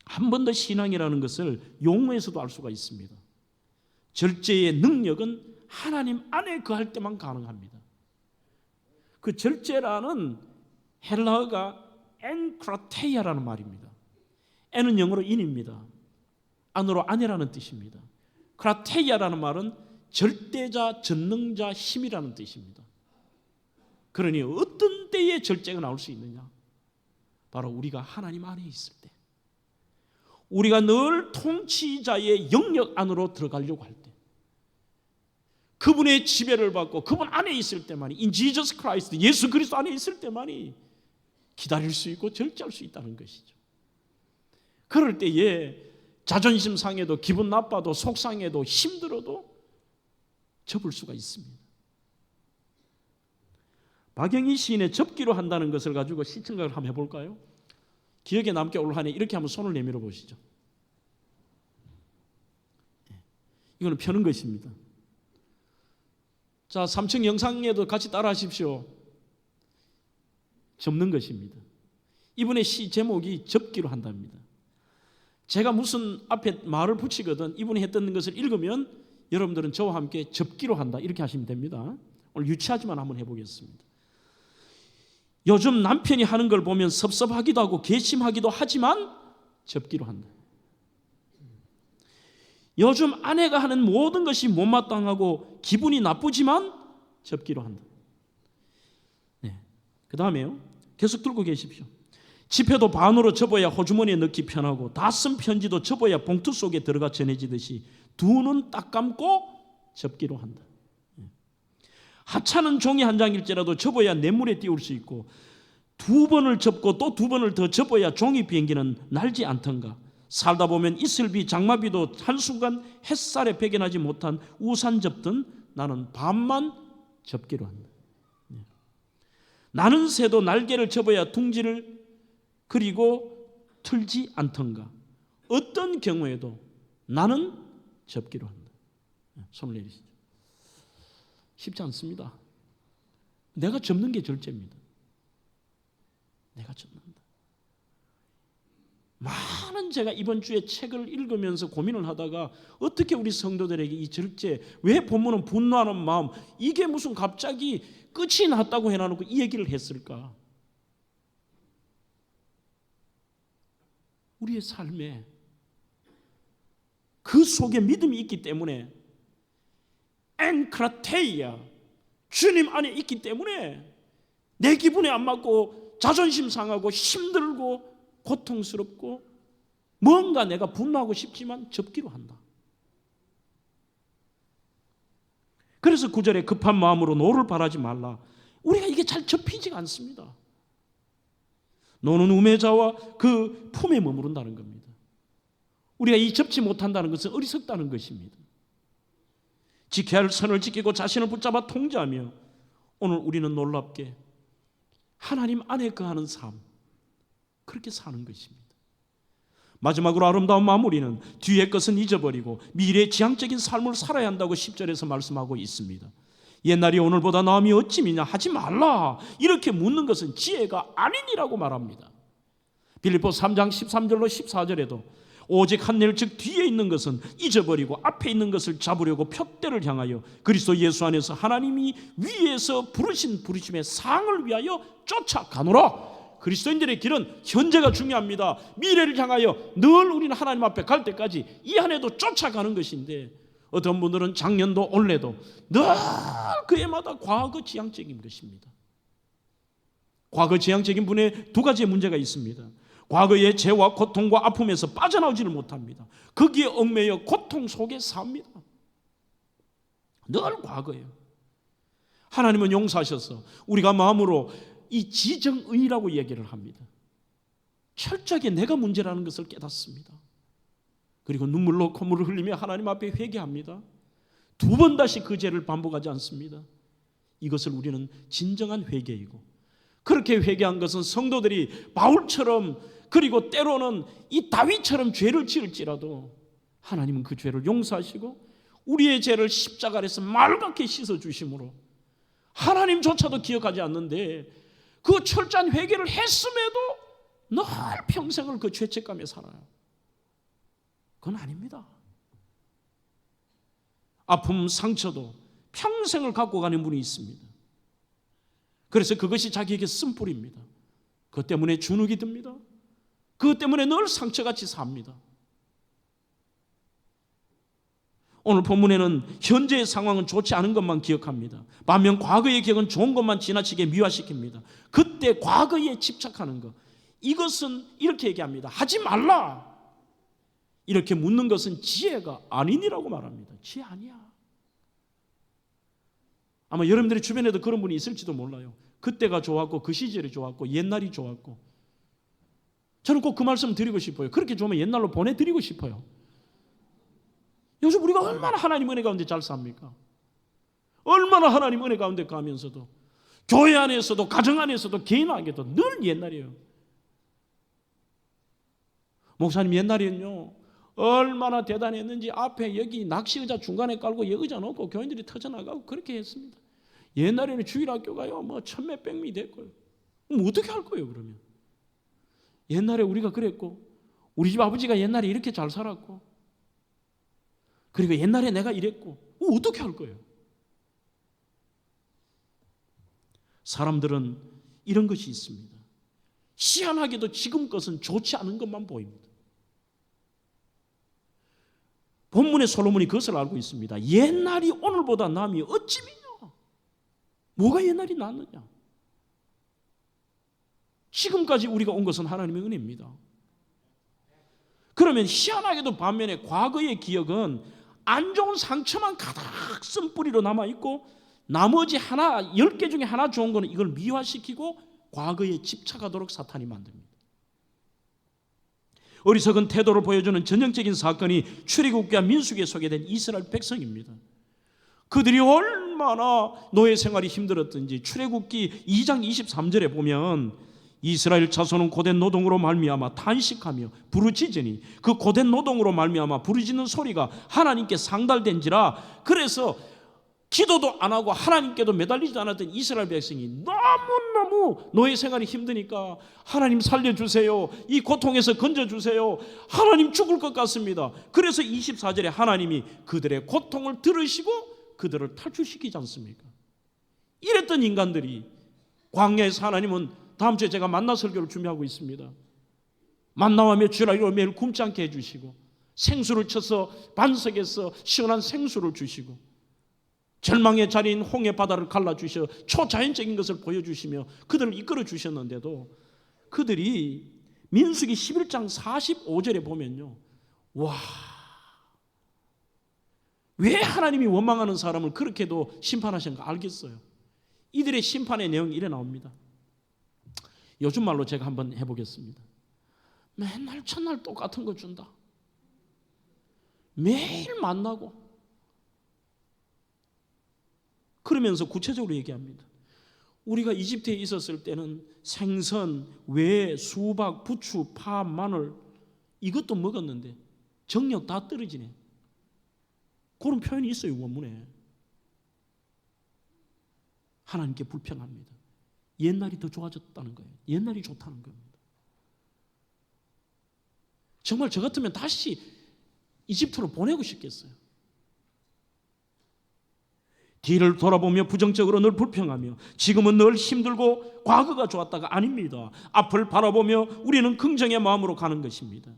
한 번 더 신앙이라는 것을 용어에서도 알 수가 있습니다. 절제의 능력은 하나님 안에 거할 때만 가능합니다. 그 절제라는 헬라어가 엔크라테이아라는 말입니다. 엔은 영어로 인입니다. 안으로 안이라는 뜻입니다. 크라테이아라는 말은 절대자, 전능자, 힘이라는 뜻입니다. 그러니 어떤 때에 절제가 나올 수 있느냐? 바로 우리가 하나님 안에 있을 때, 우리가 늘 통치자의 영역 안으로 들어가려고 할 때, 그분의 지배를 받고 그분 안에 있을 때만이, in Jesus Christ, 예수 그리스도 안에 있을 때만이 기다릴 수 있고 절제할 수 있다는 것이죠. 그럴 때에 자존심 상해도, 기분 나빠도, 속상해도, 힘들어도 접을 수가 있습니다. 박영희 시인의 접기로 한다는 것을 가지고 시청각을 한번 해볼까요? 기억에 남게 올 한 해 이렇게 한번 손을 내밀어 보시죠. 이거는 펴는 것입니다. 자, 3층 영상에도 같이 따라 하십시오. 접는 것입니다. 이분의 시 제목이 접기로 한답니다. 제가 무슨 앞에 말을 붙이거든 이분이 했던 것을 읽으면 여러분들은 저와 함께 접기로 한다 이렇게 하시면 됩니다. 오늘 유치하지만 한번 해보겠습니다. 요즘 남편이 하는 걸 보면 섭섭하기도 하고 괘씸하기도 하지만 접기로 한다. 요즘 아내가 하는 모든 것이 못마땅하고 기분이 나쁘지만 접기로 한다. 네. 그 다음에요. 계속 들고 계십시오. 지폐도 반으로 접어야 호주머니에 넣기 편하고 다 쓴 편지도 접어야 봉투 속에 들어가 전해지듯이 두 눈 딱 감고 접기로 한다. 하찮은 종이 한 장일지라도 접어야 냇물에 띄울 수 있고 두 번을 접고 또 두 번을 더 접어야 종이 비행기는 날지 않던가. 살다 보면 이슬비, 장마비도 한순간 햇살에 배겨나지 못한 우산 접든 나는 밤만 접기로 한다. 나는 새도 날개를 접어야 둥지를 그리고 틀지 않던가. 어떤 경우에도 나는 접기로 한다. 손을 내리시죠. 쉽지 않습니다. 내가 접는 게 절제입니다. 내가 접는다. 많은 제가 이번 주에 책을 읽으면서 고민을 하다가 어떻게 우리 성도들에게 이 절제, 왜 본문은 분노하는 마음, 이게 무슨 갑자기 끝이 났다고 해놔놓고 이 얘기를 했을까? 우리의 삶에 그 속에 믿음이 있기 때문에, 엔크라테이아, 주님 안에 있기 때문에 내 기분에 안 맞고 자존심 상하고 힘들고 고통스럽고 뭔가 내가 분노하고 싶지만 접기로 한다. 그래서 9절에 급한 마음으로 노를 바라지 말라. 우리가 이게 잘 접히지가 않습니다. 노는 우매자와 그 품에 머무른다는 겁니다. 우리가 이 접지 못한다는 것은 어리석다는 것입니다. 지켜야 할 선을 지키고 자신을 붙잡아 통제하며 오늘 우리는 놀랍게 하나님 안에 거하는 삶, 그렇게 사는 것입니다. 마지막으로 아름다운 마무리는 뒤의 것은 잊어버리고 미래의 지향적인 삶을 살아야 한다고 10절에서 말씀하고 있습니다. 옛날이 오늘보다 나음이 어찌미냐 하지 말라, 이렇게 묻는 것은 지혜가 아니니라고 말합니다. 빌립보 3장 13절로 14절에도 오직 한 일 즉 뒤에 있는 것은 잊어버리고 앞에 있는 것을 잡으려고 푯대를 향하여 그리스도 예수 안에서 하나님이 위에서 부르신 부르심의 상을 위하여 쫓아가노라. 그리스도인들의 길은 현재가 중요합니다. 미래를 향하여 늘 우리는 하나님 앞에 갈 때까지 이 안에도 쫓아가는 것인데, 어떤 분들은 작년도 올해도 늘 그 해마다 과거 지향적인 것입니다. 과거 지향적인 분에 두 가지의 문제가 있습니다. 과거의 죄와 고통과 아픔에서 빠져나오지를 못합니다. 거기에 얽매여 고통 속에 삽니다. 늘 과거예요. 하나님은 용서하셔서 우리가 마음으로 이 지정의라고 얘기를 합니다. 철저하게 내가 문제라는 것을 깨닫습니다. 그리고 눈물로 콧물을 흘리며 하나님 앞에 회개합니다. 두 번 다시 그 죄를 반복하지 않습니다. 이것을 우리는 진정한 회개이고, 그렇게 회개한 것은 성도들이 바울처럼 그리고 때로는 이 다윗처럼 죄를 지을지라도 하나님은 그 죄를 용서하시고 우리의 죄를 십자가 아래서 맑게 씻어주심으로 하나님조차도 기억하지 않는데 그 철저한 회개를 했음에도 늘 평생을 그 죄책감에 살아요. 그건 아닙니다. 아픔, 상처도 평생을 갖고 가는 분이 있습니다. 그래서 그것이 자기에게 쓴뿌리입니다. 그것 때문에 주눅이 듭니다. 그것 때문에 늘 상처같이 삽니다. 오늘 본문에는 현재의 상황은 좋지 않은 것만 기억합니다. 반면 과거의 기억은 좋은 것만 지나치게 미화시킵니다. 그때 과거에 집착하는 것, 이것은 이렇게 얘기합니다. 하지 말라. 이렇게 묻는 것은 지혜가 아니니라고 말합니다. 지혜 아니야. 아마 여러분들의 주변에도 그런 분이 있을지도 몰라요. 그때가 좋았고 그 시절이 좋았고 옛날이 좋았고. 저는 꼭 그 말씀 드리고 싶어요. 그렇게 좋으면 옛날로 보내드리고 싶어요. 요즘 우리가 얼마나 하나님 은혜 가운데 잘 삽니까? 얼마나 하나님 은혜 가운데 가면서도 교회 안에서도 가정 안에서도 개인 안에도 늘 옛날이에요. 목사님 옛날에는요 얼마나 대단했는지 앞에 여기 낚시 의자 중간에 깔고 여기 의자 놓고 교인들이 터져나가고 그렇게 했습니다. 옛날에는 주일학교가요 뭐 천몇백 명이 됐고요. 그럼 어떻게 할 거예요 그러면? 옛날에 우리가 그랬고 우리 집 아버지가 옛날에 이렇게 잘 살았고 그리고 옛날에 내가 이랬고 어떻게 할 거예요? 사람들은 이런 것이 있습니다. 희한하게도 지금 것은 좋지 않은 것만 보입니다. 본문의 솔로몬이 그것을 알고 있습니다. 옛날이 오늘보다 남이 어찌미냐? 뭐가 옛날이 낫느냐? 지금까지 우리가 온 것은 하나님의 은혜입니다. 그러면 희한하게도 반면에 과거의 기억은 안 좋은 상처만 가득 쓴 뿌리로 남아있고 나머지 하나 10개 중에 하나 좋은 거는 이걸 미화시키고 과거에 집착하도록 사탄이 만듭니다. 어리석은 태도를 보여주는 전형적인 사건이 출애굽기와 민수기에 소개된 이스라엘 백성입니다. 그들이 얼마나 노예 생활이 힘들었던지 출애굽기 2장 23절에 보면 이스라엘 자손은 고된 노동으로 말미암아 탄식하며 부르짖으니 그 고된 노동으로 말미암아 부르짖는 소리가 하나님께 상달된지라. 그래서 기도도 안 하고 하나님께도 매달리지 않았던 이스라엘 백성이 너무너무 노예 생활이 힘드니까 하나님 살려주세요, 이 고통에서 건져주세요, 하나님 죽을 것 같습니다. 그래서 24절에 하나님이 그들의 고통을 들으시고 그들을 탈출시키지 않습니까? 이랬던 인간들이 광야에서 하나님은 다음 주에 제가 만나 설교를 준비하고 있습니다. 만나와 메추라기로 매일 굶지 않게 해주시고 생수를 쳐서 반석에서 시원한 생수를 주시고 절망의 자리인 홍해 바다를 갈라주셔 초자연적인 것을 보여주시며 그들을 이끌어 주셨는데도 그들이 민수기 11장 45절에 보면요, 와, 왜 하나님이 원망하는 사람을 그렇게도 심판하시는가 알겠어요. 이들의 심판의 내용이 이래 나옵니다. 요즘 말로 제가 한번 해보겠습니다. 맨날 첫날 똑같은 거 준다. 매일 만나고. 그러면서 구체적으로 얘기합니다. 우리가 이집트에 있었을 때는 생선, 회, 수박, 부추, 파, 마늘 이것도 먹었는데 정력 다 떨어지네. 그런 표현이 있어요, 원문에. 하나님께 불평합니다. 옛날이 더 좋아졌다는 거예요. 옛날이 좋다는 겁니다. 정말 저 같으면 다시 이집트로 보내고 싶겠어요. 뒤를 돌아보며 부정적으로 늘 불평하며 지금은 늘 힘들고 과거가 좋았다가 아닙니다. 앞을 바라보며 우리는 긍정의 마음으로 가는 것입니다.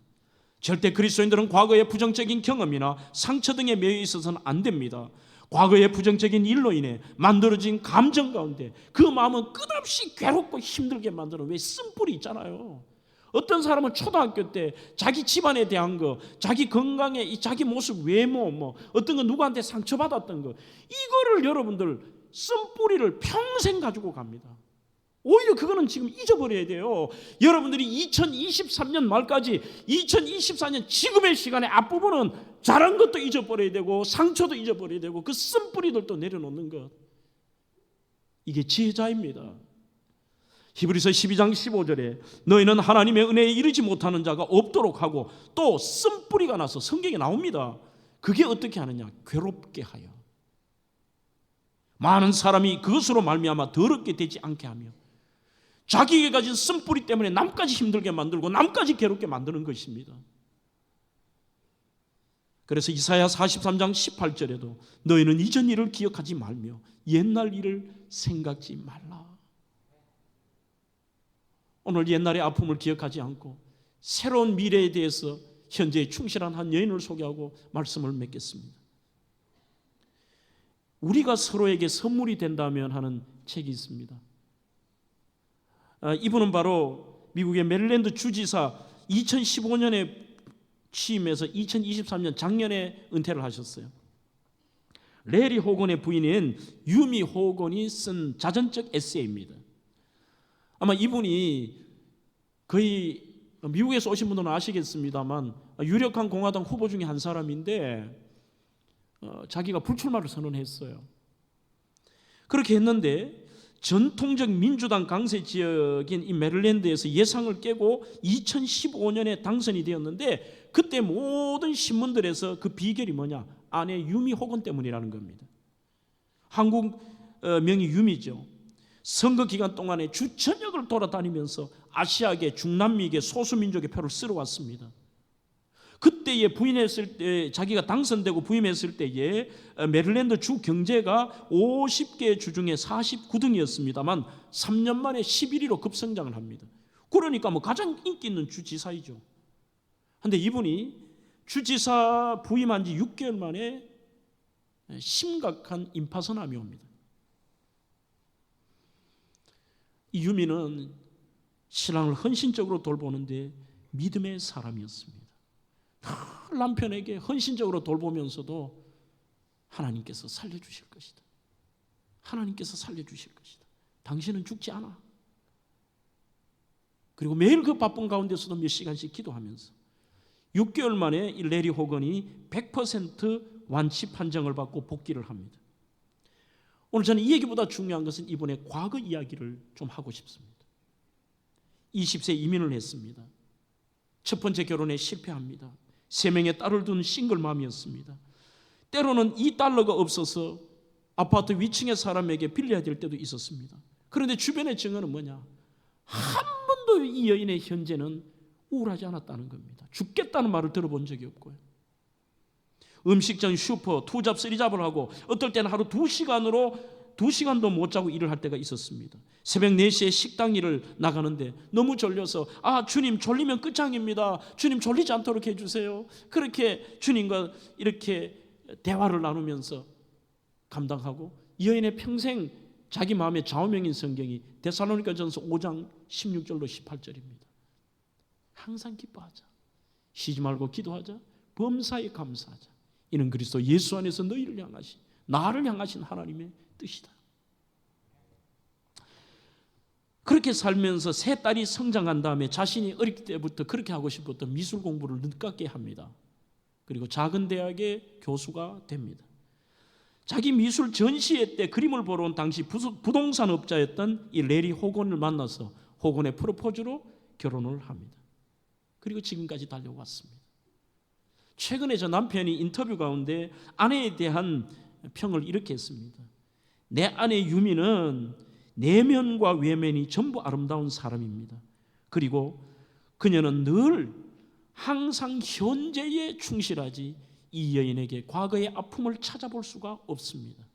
절대 그리스도인들은 과거의 부정적인 경험이나 상처 등에 매여 있어서는 안 됩니다. 과거의 부정적인 일로 인해 만들어진 감정 가운데 그 마음은 끝없이 괴롭고 힘들게 만드는 왜 쓴뿌리 있잖아요. 어떤 사람은 초등학교 때 자기 집안에 대한 거, 자기 건강에 자기 모습, 외모, 어떤 거 누구한테 상처받았던 거, 이거를 여러분들 쓴뿌리를 평생 가지고 갑니다. 오히려 그거는 지금 잊어버려야 돼요. 여러분들이 2023년 말까지 2024년 지금의 시간에 앞부분은 잘한 것도 잊어버려야 되고 상처도 잊어버려야 되고 그 쓴뿌리들도 내려놓는 것, 이게 지혜자입니다. 히브리서 12장 15절에 너희는 하나님의 은혜에 이르지 못하는 자가 없도록 하고 또 쓴뿌리가 나서 성경에 나옵니다. 그게 어떻게 하느냐? 괴롭게 하여 많은 사람이 그것으로 말미암아 더럽게 되지 않게 하며 자기에게 가진 쓴뿌리 때문에 남까지 힘들게 만들고 남까지 괴롭게 만드는 것입니다. 그래서 이사야 43장 18절에도 너희는 이전 일을 기억하지 말며 옛날 일을 생각지 말라. 오늘 옛날의 아픔을 기억하지 않고 새로운 미래에 대해서 현재에 충실한 한 여인을 소개하고 말씀을 맺겠습니다. 우리가 서로에게 선물이 된다면 하는 책이 있습니다. 이분은 바로 미국의 메릴랜드 주지사 2015년에 취임해서 2023년 작년에 은퇴를 하셨어요. 레리 호건의 부인인 유미 호건이 쓴 자전적 에세이입니다. 아마 이분이 거의 미국에서 오신 분들은 아시겠습니다만 유력한 공화당 후보 중에 한 사람인데 자기가 불출마를 선언했어요. 그렇게 했는데 전통적 민주당 강세 지역인 이 메릴랜드에서 예상을 깨고 2015년에 당선이 되었는데 그때 모든 신문들에서 그 비결이 뭐냐? 아내 유미 호건 때문이라는 겁니다. 한국 명의 유미죠. 선거 기간 동안에 주 전역을 돌아다니면서 아시아계, 중남미계, 소수민족의 표를 쓸어왔습니다. 그때에 부임했을 때 자기가 당선되고 부임했을 때에 메릴랜드 주 경제가 50개 주 중에 49등이었습니다만 3년 만에 11위로 급성장을 합니다. 그러니까 가장 인기 있는 주지사이죠. 그런데 이분이 주지사 부임한 지 6개월 만에 심각한 임파선암이 옵니다. 이 유미는 신랑을 헌신적으로 돌보는데 믿음의 사람이었습니다. 남편에게 헌신적으로 돌보면서도 하나님께서 살려주실 것이다. 하나님께서 살려주실 것이다. 당신은 죽지 않아. 그리고 매일 그 바쁜 가운데서도 몇 시간씩 기도하면서 6개월 만에 이 레리 호건이 100% 완치 판정을 받고 복귀를 합니다. 오늘 저는 이 얘기보다 중요한 것은 이번에 과거 이야기를 좀 하고 싶습니다. 20세 이민을 했습니다. 첫 번째 결혼에 실패합니다. 3명의 딸을 둔 싱글맘이었습니다. 때로는 $2가 없어서 아파트 위층의 사람에게 빌려야 될 때도 있었습니다. 그런데 주변의 증언은 뭐냐? 한 번도 이 여인의 현재는 우울하지 않았다는 겁니다. 죽겠다는 말을 들어본 적이 없고요. 음식점, 슈퍼, 투잡, 쓰리잡을 하고 어떨 때는 하루 2시간도 못 자고 일을 할 때가 있었습니다. 새벽 4시에 식당 일을 나가는데 너무 졸려서 주님 졸리면 끝장입니다. 주님 졸리지 않도록 해주세요. 그렇게 주님과 이렇게 대화를 나누면서 감당하고 이 여인의 평생 자기 마음에 좌우명인 성경이 데살로니가전서 5장 16절로 18절입니다. 항상 기뻐하자. 쉬지 말고 기도하자. 범사에 감사하자. 이는 그리스도 예수 안에서 너희를 향하신 나를 향하신 하나님의 뜻이다. 그렇게 살면서 세 딸이 성장한 다음에 자신이 어릴 때부터 그렇게 하고 싶었던 미술 공부를 늦깎이 합니다. 그리고 작은 대학의 교수가 됩니다. 자기 미술 전시회 때 그림을 보러 온 당시 부동산 업자였던 이 레리 호건을 만나서 호건의 프로포즈로 결혼을 합니다. 그리고 지금까지 달려왔습니다. 최근에 저 남편이 인터뷰 가운데 아내에 대한 평을 이렇게 했습니다. 내 아내 유미는 내면과 외면이 전부 아름다운 사람입니다. 그리고 그녀는 늘 항상 현재에 충실하지 이 여인에게 과거의 아픔을 찾아볼 수가 없습니다.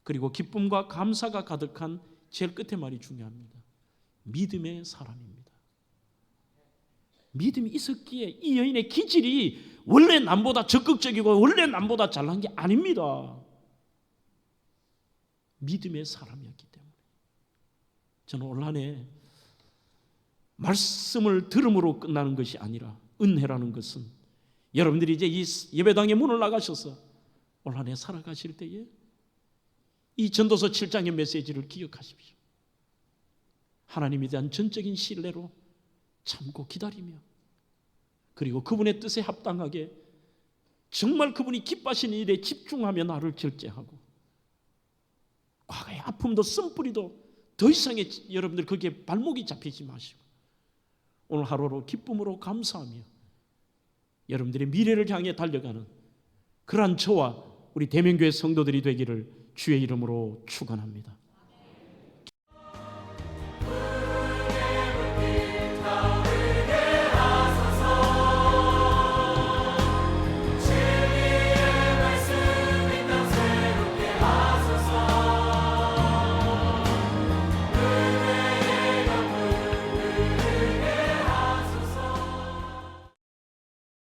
그리고 기쁨과 감사가 가득한 제일 끝에 말이 중요합니다. 믿음의 사람입니다. 믿음이 있었기에 이 여인의 기질이 원래 남보다 적극적이고 원래 남보다 잘난 게 아닙니다. 믿음의 사람이었기 때문에 저는 올 한 해 말씀을 들음으로 끝나는 것이 아니라 은혜라는 것은 여러분들이 이제 이 예배당의 문을 나가셔서 올 한 해 살아가실 때에 이 전도서 7장의 메시지를 기억하십시오. 하나님에 대한 전적인 신뢰로 참고 기다리며 그리고 그분의 뜻에 합당하게 정말 그분이 기뻐하시는 일에 집중하며 나를 절제하고 과거의 아픔도 쓴뿌리도 더 이상의 여러분들 거기에 발목이 잡히지 마시고 오늘 하루로 기쁨으로 감사하며 여러분들의 미래를 향해 달려가는 그러한 저와 우리 대명교회 성도들이 되기를 주의 이름으로 축원합니다.